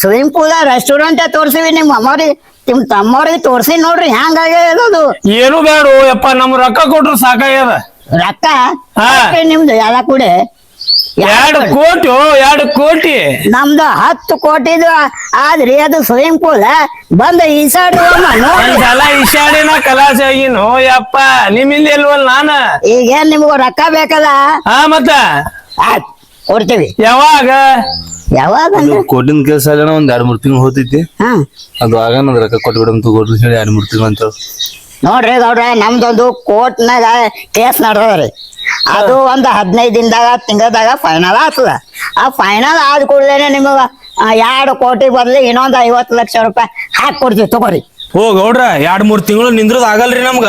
ಸ್ವಿಮ್ಮಿಂಗ್ ಪೂಲ್ ರೆಸ್ಟೋರೆಂಟ್ ತೋರ್ಸಿವಿ. ನಿಮ್ ಅಮ್ಮವ್ರಿಗೆ ನಿಮ್ ತಮ್ಮವ್ರಿಗೆ ತೋರ್ಸಿ ನೋಡ್ರಿ ಹ್ಯಾಂಗಾಗ್ಯದು. ಏನು ಬೇಡ ಯಪ್ಪ, ನಮ್ ರೊಕ್ಕ ಕೊಟ್ರು ಸಾಕಾಗ್ಯದ. ರೊಕ್ಕ ನಿಮ್ದು ಎಲ್ಲ ಕೂಡ 2 ಕೋಟಿ ನಮ್ದು 10 ಕೋಟಿದು ಆದ್ರಿ ಅದು ಸ್ವಿಮ್ಮಿಂಗ್ ಪೂಲ್ ಬಂದ ಒಂದ್ಸಲ ಇಶಾಡಿನ ಕಲಾಸ ಆಗಿನು ಯಪ್ಪ. ನಿಮ್ಮಿಂದ ಇಲ್ವಲ್ ನಾನ. ಈಗೇನ್ ನಿಮ್ಗ ರೊಕ್ಕ ಬೇಕಲ್ಲ? ಮತ್ತ ಕೊಡ್ತೀವಿ. ಯಾವಾಗ ಕೋಟಿನ ಕೆಲಸ ಅಲ್ಲ ಒಂದ್ 2-3 ತಿಂಗಳು ಹೋತೈತಿ. ಹಾ ಅದು ಆಗ ನನ್ ರೊಕ್ಕ ಕೊಟ್ಬಿಡಮ್ ತಗೋರಿ ಹೇಳಿ 2-3 ತಿಂಗಳು ಅಂತ ನೋಡ್ರಿ ಗೌಡ್ರ ನಮ್ದೊಂದು ಕೋರ್ಟ್ನಾಗ ಕೇಸ್ ನಡ್ದದ್ರಿ. ಅದು ಒಂದ್ 15 ದಿನದಾಗ ತಿಂಗಳದಾಗ ಫೈನಲ್ ಆಗ್ತದ. ಆ ಫೈನಲ್ ಆದ ಕೂಡಲೇ ನಿಮಗ 2 ಕೋಟಿ ಬದ್ಲಿ ಇನ್ನೊಂದ್ 50 ಲಕ್ಷ ರೂಪಾಯಿ ಹಾಕಿ ಕೊಡ್ತೀವಿ ತಗೋರಿ. ಓ ಗೌಡ್ರ 2-3 ತಿಂಗಳು ನಿಂದ್ರದ್ ಆಗಲ್ರಿ ನಮ್ಗ.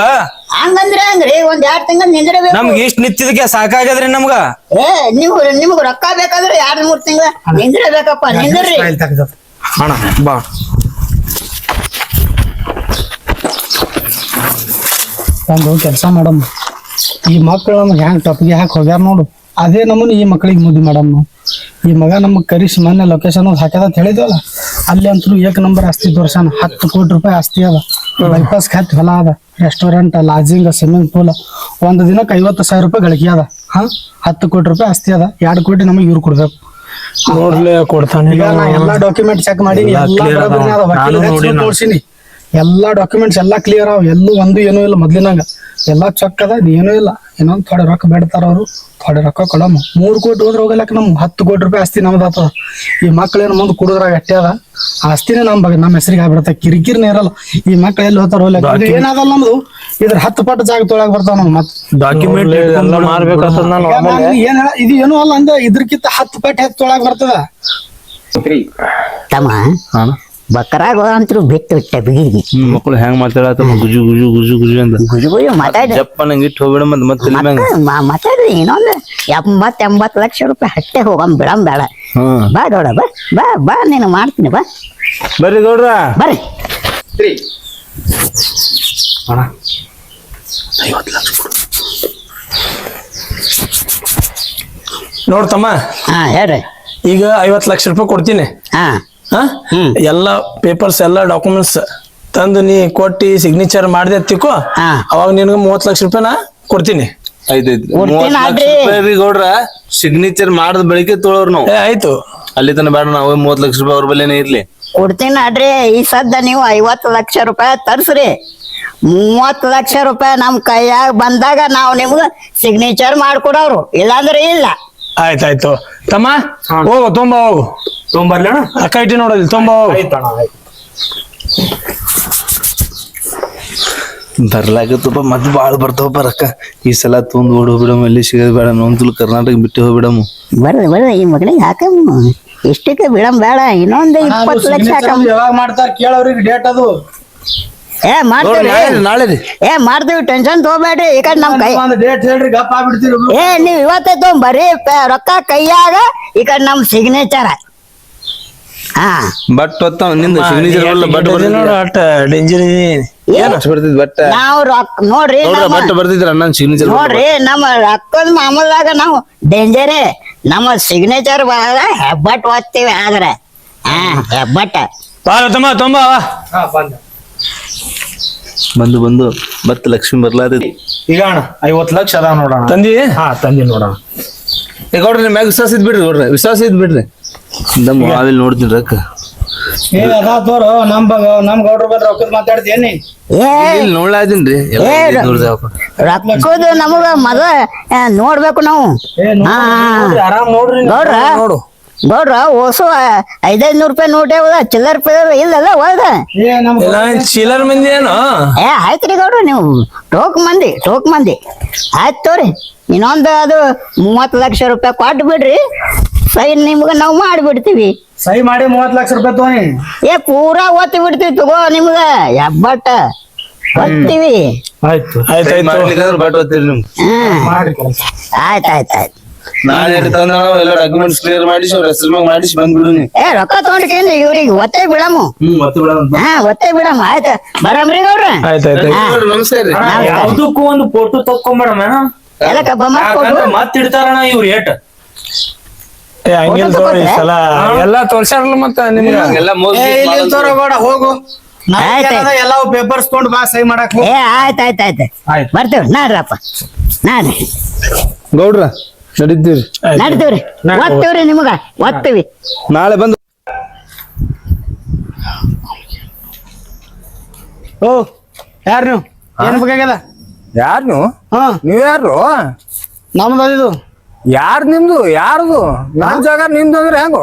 ಹಂಗಂದ್ರೆ ಹಂಗ್ರಿ ಒಂದ್ 2 ತಿಂಗಳು ನಿಂದ್ರಬೇಕು. ನಮ್ಗ ಇಷ್ಟ ನಿಂತಿದಕ್ಕೆ ಸಾಕಾಗ್ಯದ್ರಿ ನಮ್ಗ. ನಿಮ್ಗ ರೊಕ್ಕ ಬೇಕಾದ್ರೆ 2-3 ತಿಂಗಳ ನಿಂದ್ರಬೇಕಪ್ಪ. ನಿಂದ್ರಿ ಅಣ್ಣ ಬಾ. ಒಂದು ಕೆಲಸ ಮಾಡಮ್ಮ, ಈ ಮಕ್ಕಳು ನಮ್ಗೆ ಹ್ಯಾಂಗ ಟಪ್ಗೆ ಹಾಕಿ ಹೋಗ್ಯಾರ ನೋಡು, ಅದೇ ನಮ್ಮನ್ನ ಈ ಮಕ್ಳಿಗೆ ಮುದ್ದಿ ಮಾಡಮ್ಮ. ಈ ಮಗ ನಮಗ್ ಕರಿಸಿ ಮೊನ್ನೆ ಲೊಕೇಶನ್ ಹಾಕ್ಯದ ಅಂತ ಹೇಳಿದ್ವಲ್ಲ, ಅಲ್ಲಿ ಅಂತೂ 1 ನಂಬರ್ ಆಸ್ತಿ ತೋರ್ಸಾನ. 10 ಕೋಟಿ ರೂಪಾಯಿ ಆಸ್ತಿ ಅದ, ಬೈಪಾಸ್ ಖಾತ್ ಹೊಲ ಅದ, ರೆಸ್ಟೋರೆಂಟ್, ಲಾಡ್ಜಿಂಗ್, ಸ್ವಿಮ್ಮಿಂಗ್ ಪೂಲ್, ಒಂದ್ ದಿನಕ್ಕೆ 50,000 ರೂಪಾಯಿ ಗಳಿಕೆ ಅದ. 10 ಕೋಟಿ ರೂಪಾಯಿ ಆಸ್ತಿ ಅದ. 2 ಕೋಟಿ ನಮಗೆ ಇವ್ರು ಕೊಡ್ಬೇಕು. ನೋಡ್ಲಿ ಕೊಡ್ತಾನೆ. ಈಗ ನಾ ಎಲ್ಲಾ ಡಾಕ್ಯುಮೆಂಟ್ ಚೆಕ್ ಮಾಡೀನಿ, ತೋರ್ಸಿನಿ. ಎಲ್ಲಾ ಡಾಕ್ಯುಮೆಂಟ್ಸ್ ಎಲ್ಲಾ ಕ್ಲಿಯರ್ ಅವ. ಎಲ್ಲೂ ಒಂದು ಏನೂ ಇಲ್ಲ ಮೊದ್ಲಿನಾಗ. ಎಲ್ಲಾ ಚೆಕ್ ಅದ, ಏನೂ ಇಲ್ಲ. ಇನ್ನೊಂದ್ ಥೋಡೆ ರೊಕ್ಕ ಬೇಡ್ತಾರ ಅವ್ರು, ಥೋಡೆ ರೊಕ್ಕ ಕೊಡಮ್ಮ. 3 ಕೋಟಿ ಹೋದ್ರೆ ಹೋಗಲಕ್ಕ ನಮ್ 10 ಕೋಟಿ ರೂಪಾಯಿ ಆಸ್ತಿ ನಮ್ದು ಆತದ. ಈ ಮಕ್ಳೇನು ಮುಂದ್ ಕುಡಿದ್ರಾಗ ಅಟ್ಟೆ ಅದ, ಆಸ್ತಿನೇ ನಮ್ಮ ಹೆಸರಿಗೆ ಆಗ್ಬಿಡತ್ತ. ಕಿರಿಕಿರಿನೇ ಇರಲ್ಲ. ಈ ಮಕ್ಳು ಎಲ್ಲಿ ಹೋಗ್ತಾರ ಹೋಗ್ಲಕ್ಕ. ಏನಾದಲ್ಲ ನಮ್ದು ಇದ್ರ 10 ಪಟ್ಟು ಜಾಗ ತೊಳಗ್ ಬರ್ತಾವ ನಮ್ ಮತ್ ಡಾಕ್ಯುಮೆಂಟ್ ಮಾಡ್ಬೇಕಾಗ್ತದ. ಏನ್ ಇದು ಏನೂ ಅಲ್ಲ ಅಂದ, ಇದ್ರಕ್ಕಿಂತ 10 ಪಟ್ಟು ಹೆಚ್ಚು ತೊಳಗ್ ಬರ್ತದ. ತಮ್ಮ ಬಕರಾಗ ಅಂತೂ ಬಿಟ್ಟು ಟೆಬ್ಗಿಗೆ ಮಕ್ಕಳು ಹೆಂಗ್ ಮಾತಾಡತ್ತ ಗುಜು ಗುಜು ಗುಜು ಗುಜು ಅಂತ ಗುಜು ಮಾತಾಡಿ ಜಪ್ಪ ನಂಗೆ ಇಟ್ಟು ಹೋಗ್ಬೇಡ ಮತ್ತೆ ಮಾತಾಡ್ರಿ. ಇನ್ನೊಂದು 80 ಲಕ್ಷ ರೂಪಾಯಿ ಹಟ್ಟೆ ಹೋಗಮ್ ಬಿಡಮ್ ಬೇಡ. ಬಾ ಗೌಡ ಬಾ ಬಾ ಬಾ ನೀನು ಮಾಡ್ತೀನಿ ಬಾ. ಬರ್ರಿ ಗೌಡ್ರ ಬರ್ರಿ. ನೋಡ್ತಮ್ಮ, ಹೇಳ್ರಿ. ಈಗ 50 ಲಕ್ಷ ರೂಪಾಯಿ ಕೊಡ್ತೀನಿ. ಎಲ್ಲ ಪೇಪರ್ಸ್ ಎಲ್ಲ ಡಾಕ್ಯುಮೆಂಟ್ಸ್ ತಂದು ನೀ ಕೊಟ್ಟಿ ಸಿಗ್ನೇಚರ್ ಮಾಡಿದೆ ತಿಕ್ಕೋ. ಅವಾಗ ನಿನ್ಗೆ 30 ಲಕ್ಷ ರೂಪಾಯಿನ ಕೊಡ್ತೀನಿ. ಗೌಡ್ರ ಸಿಗ್ನೇಚರ್ ಮಾಡಿದ ಬೆಳಿಗ್ಗೆ ತೊಳೋರ್ ನಾವು. ಆಯ್ತು, ಅಲ್ಲಿ ತನ ಬೇಡ, ನಾವು 30 ಲಕ್ಷ ರೂಪಾಯಿ ಅವ್ರ ಬಲ್ಲೇನೆ ಇರ್ಲಿ. ಕೊಡ್ತೀನಿ ಅಡ್ರಿ. ಈ ಸದ್ದ ನೀವು 50 ಲಕ್ಷ ರೂಪಾಯಿ ತರ್ಸ್ರಿ. 30 ಲಕ್ಷ ರೂಪಾಯಿ ನಮ್ ಕೈಯಾಗ ಬಂದಾಗ ನಾವು ನಿಮ್ಗ ಸಿಗ್ನೇಚರ್ ಮಾಡ್ಕೊಡೋರು, ಇಲ್ಲಾಂದ್ರೆ ಇಲ್ಲ. ಆಯ್ತಾಯ್ತು ತಮ್ಮ, ಹೋಗು ತುಂಬ ಹೋಗು. ತೊಂಬರ್ಲಿ ಅಣ್ಣ. ಅಕ್ಕ ಇಟ್ಟಿ ನೋಡಲ್ಲಿ ತುಂಬ ಹೋಗು. ಬರ್ಲಾಗತ್ತಪ್ಪ, ಮತ್ತೆ ಬಾಳ್ ಬರ್ತಾವಪ್ಪ ರೊಕ್ಕ. ಈ ಸಲ ತೊಂದ್ ಓಡ್ ಹೋಗ್ಬಿಡಮ್, ಎಲ್ಲಿ ಸಿಗೋದ್ ಬೇಡ. ನೋಂತುಲ್ ಕರ್ನಾಟಕ ಬಿಟ್ಟು ಹೋಗ್ಬಿಡಮ್. ಬರ್ರಿ ಈ ಮಗನಿಗೆ ಹಾಕಮ್ಮ. ಇಷ್ಟಕ್ಕೆ ಬಿಡಮ್ ಬೇಡ ಇನ್ನೊಂದು 20 ಲಕ್ಷ ಹಾಕಮ್. ಯಾವಾಗ ಮಾಡ್ತಾರ ಕೇಳವ್ರಿಗೆ ಡೇಟ್ ಅದು ಏ ಮಾಡ್ತೀವಿ ನಾಳೆ ರೀ ಮಾಡ್ತೀವಿ, ಟೆನ್ಷನ್ ತಗೋಬೇಡ್ರಿ. ಈ ಕಡೆ ನಮ್ ಕೈ ಒಂದು ಡೇಟ್ ಹೇಳ್ರಿ ಗಪ್ಪ ಆಗ್ಬಿಡ್ತೀರಿ ಏ ನೀವ್ ಇವತ್ತೇ ತಗೊಂಬರ್ರಿ, ರೊಕ್ಕ ಕೈಯಾಗ ಈ ಕಡೆ ನಮ್ ಸಿಗ್ನೇಚರ್. ಹಾ ಬಟ್ ಹೊತ್ತ ನಿಂದ ಸಿಗ್ನೇಚರ್ ಬಟ್ ನೋಡು ಅಟ್ ಡೇಂಜರ್ ಬರ್ತಿದ್ ಬಟ್ ನಾವ್ ರೊಕ್ಕ ನೋಡ್ರಿ ಬಟ್ ಬರ್ತಿದ್ರ ಅಣ್ಣ ಸಿಗ್ನೇಚರ್ ನೋಡ್ರಿ ನಮ್ಮ ರೊಕ್ಕದ ಮಾಮೂಲಾಗ ನಾವು ಡೇಂಜರೇ. ನಮ್ಮ ಸಿಗ್ನೇಚರ್ ಹೆಬ್ಬಟ್ ಓದ್ತೀವಿ ಆದ್ರೆ ಹೆಬ್ಬಟ್ಟ ತಮ್ಮ ತೊಂಬ ಬಂದು ಮತ್ ಲಕ್ಷ್ಮಿ ಬರ್ಲಾದ ಈಗ ಅಣ್ಣ 50 ಲಕ್ಷ ಅದಾವ ನೋಡೋಣ. ತಂದಿ ಹಾ ತಂದಿ ನೋಡೋಣ. ಈಗ ನೋಡ್ರಿ ಮ್ಯಾಗ ವಿಶ್ವಾಸ ಇದ್ ಬಿಡ್ರಿ ನೋಡ್ರಿ, ವಿಶ್ವಾಸ ಇದ್ ಬಿಡ್ರಿ. ನಮ್ಮ ಆಮೇಲೆ ನೋಡ್ತೀನಿ ರೊಕ್ಕ ಏ ಅದಾವ ತೋರು ನಮ್ ಗೌಡ್ರ ಬಂದ್ರೆ ರೊಕ್ಕದ ಮಾತಾಡ್ತೀನಿ. ಇಲ್ಲಿ ನೋಡ್ಲಾದೀನ್ರಿ ರೊಕ್ಕದು ನಮಗ ಮೊದಲ ನೋಡ್ಬೇಕು ನಾವು. ಆರಾಮ್ ನೋಡ್ರಿ ಗೌಡ್ರ ಗೌಡ್ರ ಓಸು 500 ರೂಪಾಯಿ ನೋಟೇ ಹೋದ, ಚಿಲ್ಲರ್ ಇಲ್ಲಲ್ಲ ಹೋದ. ಚೀಲರ್ ಮಂದಿ ಏನು ಆಯ್ತ್ರಿ ಗೌಡ್ರ, ನೀವು ಟೋಕ್ ಮಂದಿ ಆಯ್ತು ತೋರಿ. ಇನ್ನೊಂದು ಅದು 30 ಲಕ್ಷ ರೂಪಾಯಿ ಕೊಟ್ಟು ಬಿಡ್ರಿ, ಸೈನ್ ನಿಮ್ಗ ನಾವು ಮಾಡಿಬಿಡ್ತೀವಿ. ಸಹಿ ಮಾಡಿ 30 ಲಕ್ಷ ರೂಪಾಯಿ ತಗೋನಿ. ಪೂರಾ ಒತ್ತಿ ಬಿಡ್ತೀವಿ ತಗೋ, ನಿಮ್ಗ ಹೆಬ್ಬಟ್ಟ ಒತ್ತೀವಿ. ಆಯ್ತು ಬಟ್ ಓದ್ತೀರಿ ನಿಮ್ಗೆ ಆಯ್ತಾಯ್ತಾಯ್ತು. ನಾಳೆ ತಂದ ಎಲ್ಲ ಡಾಕ್ಯುಮೆಂಟ್ಸ್ ಕ್ಲಿಯರ್ ಮಾಡಿಸಿ ಅವ್ರ ಹೆಸರು ಮ್ಯಾಗ ಮಾಡಿಸಿ ಬಂದ್ಬಿಡುನಿ. ರೊಕ್ಕ ತಗೊಂಡ್ಕೇನ್ರಿ ಇವ್ರಿಗೆ ಒತ್ತೇ ಬಿಡಮು. ಒತ್ತೇ ಬಿಡಮ್. ಆಯ್ತ ಬರಮ್ರಿ ಗೌಡ್ರ. ನಮಸ್ಕಾರ ರೀ. ಯಾವ್ದಕ್ಕೂ ಒಂದು ಫೋಟೋ ತಕ್ಕೊಂಬರಮ್ಮ. ಎಲ್ಲಕ್ಕ ಬಮ್ಮ ಮತ್ ಇಡ್ತಾರಣ ಇವ್ರು ಏಟ್ ಹಂಗಿಲ್ ತೋರಿ ಈ ಸಲ ಎಲ್ಲಾ ತೋರ್ಸ್ಯಾರಲ್ಲ ಮತ್ತ ನಿಮ್ಗ ಎಲ್ಲ ತೋರಗೋಡ ಹೋಗು. ಎಲ್ಲ ಪೇಪರ್ಸ್ ತಗೊಂಡ್ ಬಾ ಸಹಿ ಮಾಡಕ್. ಆಯ್ತಾಯ್ತಾಯ್ತು ಬರ್ತೇವ್ರಿ ನಾಡ್ರಪ್ಪ. ನಾಡ್ರಿ ಗೌಡ್ರ ನಡೀತೀವ್ರಿ, ನಡ್ತೀವ್ರಿ, ಒತ್ತೀವ್ರಿ ನಿಮ್ಗ ಒತ್ತೀವಿ. ನಾಳೆ ಬಂದು ಓ ಯಾರು ನೀವು ಏನ್ ಬೇಕಾಗ್ಯದ? ಯಾರ್ ನೀವು? ಹಾ ನೀವ್ ಯಾರು? ನಮ್ದು ಇದು ಯಾರ್ ನಿಮ್ದು? ಯಾರ್ದು? ನನ್ ಜಾಗ ನಿಮ್ದು ಅಂದ್ರೆ ಹೆಂಗೋ?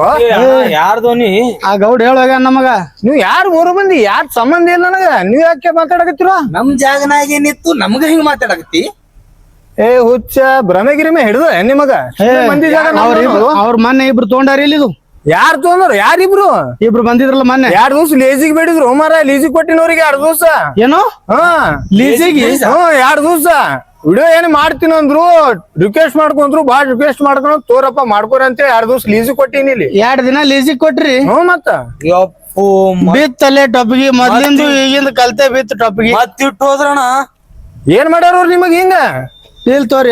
ಯಾರ್ದೋನಿ ಆ ಗೌಡ್ ಹೇಳುವಾಗ ನಮಗ ನೀವ್ ಯಾರು 3 ಮಂದಿ? ಯಾರ್ ಸಂಬಂಧ ಇಲ್ಲ ನನಗ, ನೀವ್ ಯಾಕೆ ಮಾತಾಡಕತ್ತೀರ? ನಮ್ ಜಾಗನಾಗ ಏನಿತ್ತು ನಮ್ಗ ಹಿಂಗ್ ಮಾತಾಡಕತ್ತಿ? ಏ ಹುಚ್ಚ ಭ್ರಮೆ ಗಿರಿಮೆ ಹಿಡ್ದ ನಿಮಗ? ಮಂದಿ ಜಾಗ ಅವ್ರ ಮೊನ್ನೆ ಇಬ್ರು ತಗೊಂಡಾರ ಇಲ್ಲಿ. ಇದು ಯಾರ್ ತಗೊಂಡ್ರು? ಯಾರಿಬ್ರು? ಇಬ್ರು ಬಂದಿದ್ರಲ್ಲ ಮೊನ್ನೆ. 2 ದಿವ್ಸ ಲೀಸಿಗೆ ಬೇಡಿದ್ರು ಮಾರ, ಲೀಸಿಗೆ ಕೊಟ್ಟಿನವ್ರಿಗೆ 2 ದಿವ್ಸ. ಏನು ಹಾ ಲೀಸಿಗೆ? 2 ದಿವ್ಸ ವಿಡಿಯೋ ಏನ್ ಮಾಡ್ತೀನಿ ಅಂದ್ರು, ರಿಕ್ವೆಸ್ಟ್ ಮಾಡ್ಕೊಂಡ್ರು, ಬಾಳ್ ರಿಕ್ವೆಸ್ಟ್ ಮಾಡ್ಕೊಂಡು ತೋರಪ್ಪ ಮಾಡ್ಕೋರಿ ಅಂತ 2 ದಿವ್ಸ ಲೀಸಿಗೆ ಕೊಟ್ಟಿನಿ ಇಲ್ಲಿ. 2 ದಿನ ಲೀಸಿಗೆ ಕೊಟ್ರಿ? ಮತ್ತ ಬಿತ್ತಲೆ ಟೊಪ್ಪಿಗೆ ಮೊದ್ಲಿಂದು ಈಗಿಂದ ಕಲ್ತೆ ಬಿತ್ತು ಟೊಪ್ಪಿಗೆ ಮತ್ತಿಟ್ಟು ಹೋದ್ರಣ ಏನ್ ಮಾಡ್ಯಾರ ನಿಮಗ್ ಹಿಂಗ? ಇಲ್ ತೋರಿ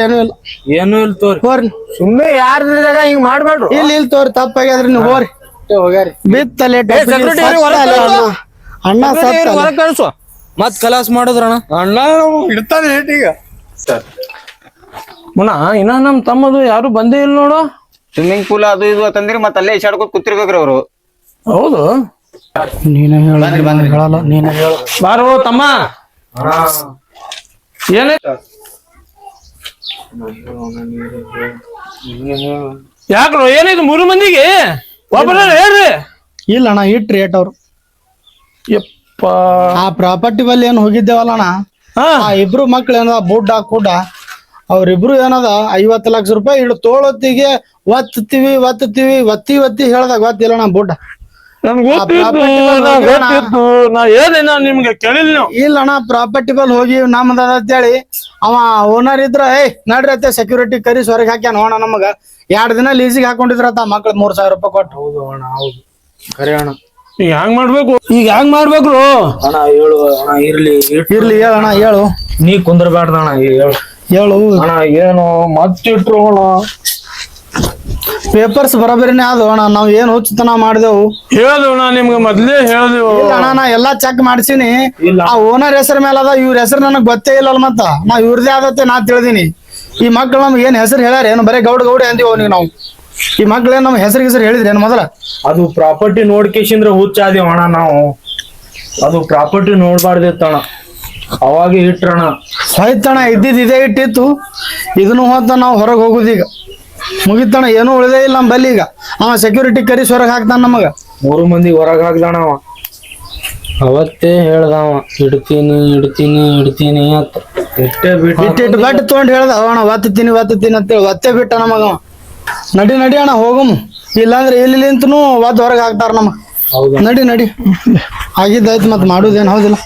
ಏನು ಇಲ್ ತೋರಿ ಸುಮ್ಮನೆ ಯಾರ ಹಿಂಗ್ ಮಾಡ್ಬೇಡ್ರು. ಇಲ್ಲಿ ತೋರಿ ತಪ್ಪಾಗ್ಯಾದ್ರಿ ನೀವು ಹೋರಿ ಹೋಗ್ಯಾರಿ. ಬಿತ್ತಲೆ ಅಣ್ಣ ಹೊರಗ್ ಕಳ್ಸು. ಮತ್ ಕಲಾಸ್ ಮಾಡಿದ್ರಣ ಅಣ್ಣ ಇಡ್ತಾನೆ ಈಗ ಮುನ್ನ ಇನ್ನ ನಮ್ ತಮ್ಮದು ಯಾರು ಬಂದೇ ಇಲ್ಲ ನೋಡು. ಸ್ವಿಮ್ಮಿಂಗ್ ಪೂಲ್ ಅದು ಇದು ಅಂತಂದ್ರಿ ಮತ್ತೆ ಅಲ್ಲೇ ಇಶಾಡ್ಕೊತ ಕೂತಿರ್ಬೇಕ್ರಿ ಅವ್ರು. ಹೌದು ನೀನೇ ಹೇಳಲ್ಲ, ನೀನೇ ಹೇಳು. ಬಾರೋ ತಮ್ಮ. ಏನಾಯ್ತು? ಯಾಕ್ರೋ ಏನಾಯ್ತು 3 ಮಂದಿಗೆ? ಒಬ್ಬರ ಹೇಳ್ರಿ. ಇಲ್ಲ ಅಣ್ಣ ಇಟ್ ರೇಟ್ ಅವ್ರು. ಯಪ್ಪ ಆ ಪ್ರಾಪರ್ಟಿ ಬಲ್ಲಿ ಏನ್ ಹೋಗಿದ್ದೇವಲ್ಲ ಅಣ್ಣ, ಆ ಇಬ್ರು ಮಕ್ಳು ಏನದ ಬುಡ್ಡ ಕೂಡ ಅವ್ರಿಬ್ರು ಏನದ 50 ಲಕ್ಷ ರೂಪಾಯಿ ಇಡು ತೋಳೊತ್ತಿಗೆ ಒತ್ತೀವಿ ಒತ್ತಿ ಹೇಳ್ದಾಗ ಗೊತ್ತಿಲ್ಲ ಅಣ್ಣ ಬುಡ್ಡ. ನಿಮ್ಗೆ ಕೇಳಿಲ್ಲ. ಇಲ್ಲ ಅಣ್ಣ ಪ್ರಾಪರ್ಟಿ ಬಲ್ ಹೋಗಿ ನಮ್ದ ಅಂತೇಳಿ ಅವ ಓನರ್ ಇದ್ರ ನಡ್ರಿ ಅತ್ತೆ ಸೆಕ್ಯೂರಿಟಿ ಕರಿಸಿ ಹೊರಗೆ ಹಾಕ್ಯಾನ ಅಣ್ಣ. ನಮಗ 2 ದಿನ ಲೀಸಿಗೆ ಹಾಕೊಂಡಿದ್ರತ್ತ ಮಕ್ಳು 3000 ರೂಪಾಯಿ ಕೊಟ್ಟು. ಹೌದು ಅಣ್ಣ ಹೌದು ಖರೆ ಅಣ್ಣ. ಈಗ ಹೆಂಗ್ ಮಾಡ್ಬೇಕು? ಅಣ್ಣ ಹೇಳು ಅಣ್ಣ. ಇರ್ಲಿ ಹೇಳಣ್ಣ ಹೇಳು. ನೀ ಕುಂದ್ರಬೇಡ್ದ ಅಣ್ಣ, ಹೇಳು ಅಣ್ಣ ಏನು ಮತ್ತಿಟ್ರು ಅಣ್ಣ. ಪೇಪರ್ಸ್ ಬರಬರಿನೇ ಅದು ಅಣ್ಣ. ನಾವ್ ಏನ್ ಹುಚ್ಚತನ ಮಾಡಿದೆವು ಹೇಳದು ನಿಮ್ಗೆ ಮೊದ್ಲೇ ಹೇಳದೇವು. ಅಣ್ಣ ನಾ ಎಲ್ಲಾ ಚೆಕ್ ಮಾಡ್ಸಿನಿ. ಆ ಓನರ್ ಹೆಸರು ಮೇಲೆ ಅದ, ಇವ್ರ ಹೆಸರು ನನಗ್ ಗೊತ್ತೇ ಇಲ್ಲ ಮತ್ತ. ನಾವ್ ಇವ್ರದೇ ಆದತ್ತೆ ನಾ ತಿಳಿದೀನಿ. ಈ ಮಕ್ಳು ನಮ್ಗೆ ಏನ್ ಹೆಸರು ಹೇಳ್ಯಾರ ಏನು? ಬರೇ ಗೌಡ ಅಂದಿವ್ ಅವ್ನಿಗೆ ನಾವು. ಈ ಮಕ್ಳೇನ್ ನಮ್ ಹೆಸರು ಹೇಳಿದ್ರಿ ಏನ್ ಮೊದಲ? ಅದು ಪ್ರಾಪರ್ಟಿ ನೋಡ್ಕೇಶಂದ್ರ ಹುಚ್ಚ ಆದೇವ್ ಅಣ್ಣ ನಾವು. ಅದು ಪ್ರಾಪರ್ಟಿ ನೋಡ್ಬಾರ್ದಿತ್ತಣ್ಣ, ಅವಾಗ ಇಟ್ರಣ. ಆಯ್ತಣ್ಣ ಇದೇ ಇಟ್ಟಿತ್ತು. ಇದನ್ನು ಹೋದ ನಾವು ಹೊರಗೆ ಹೋಗುದೀಗ ಮುಗಿತಣ. ಏನೂ ಉಳಿದೇ ಇಲ್ಲ ನಮ್ ಬಲ್ಲಿ. ಈಗ ಅವ ಸೆಕ್ಯೂರಿಟಿ ಕರಿಸಿ ಹೊರಗೆ ಹಾಕ್ತಾನ ನಮಗ. 3 ಮಂದಿ ಹೊರಗೆ ಹಾಕ್ದಾಣ ಅವ. ಅವತ್ತೇ ಹೇಳ್ದವ ಇಡ್ತೀನಿ ಅಂತ. ಇಟ್ಟು ಬಟ್ ತಗೊಂಡ್ ಹೇಳ್ದ ಅಣ್ಣ ಒತ್ತೀನಿ ಅಂತೇಳಿ ಒತ್ತೇ ಬಿಟ್ಟ ನಮಗ. ನಡಿ ಅಣ್ಣ ಹೋಗಮ್. ಇಲ್ಲಾಂದ್ರೆ ಇಲ್ಲಿ ಅಂತನೂ ಒದ್ ಹೊರಗೆ ಹಾಕ್ತಾರ ನಮ್ಮ ನಡಿ ನಡಿ ಆಗಿದ್ದಾಯ್ತು ಮತ್ತೆ ಮಾಡುದೇನು ಹೌದಿಲ್ಲ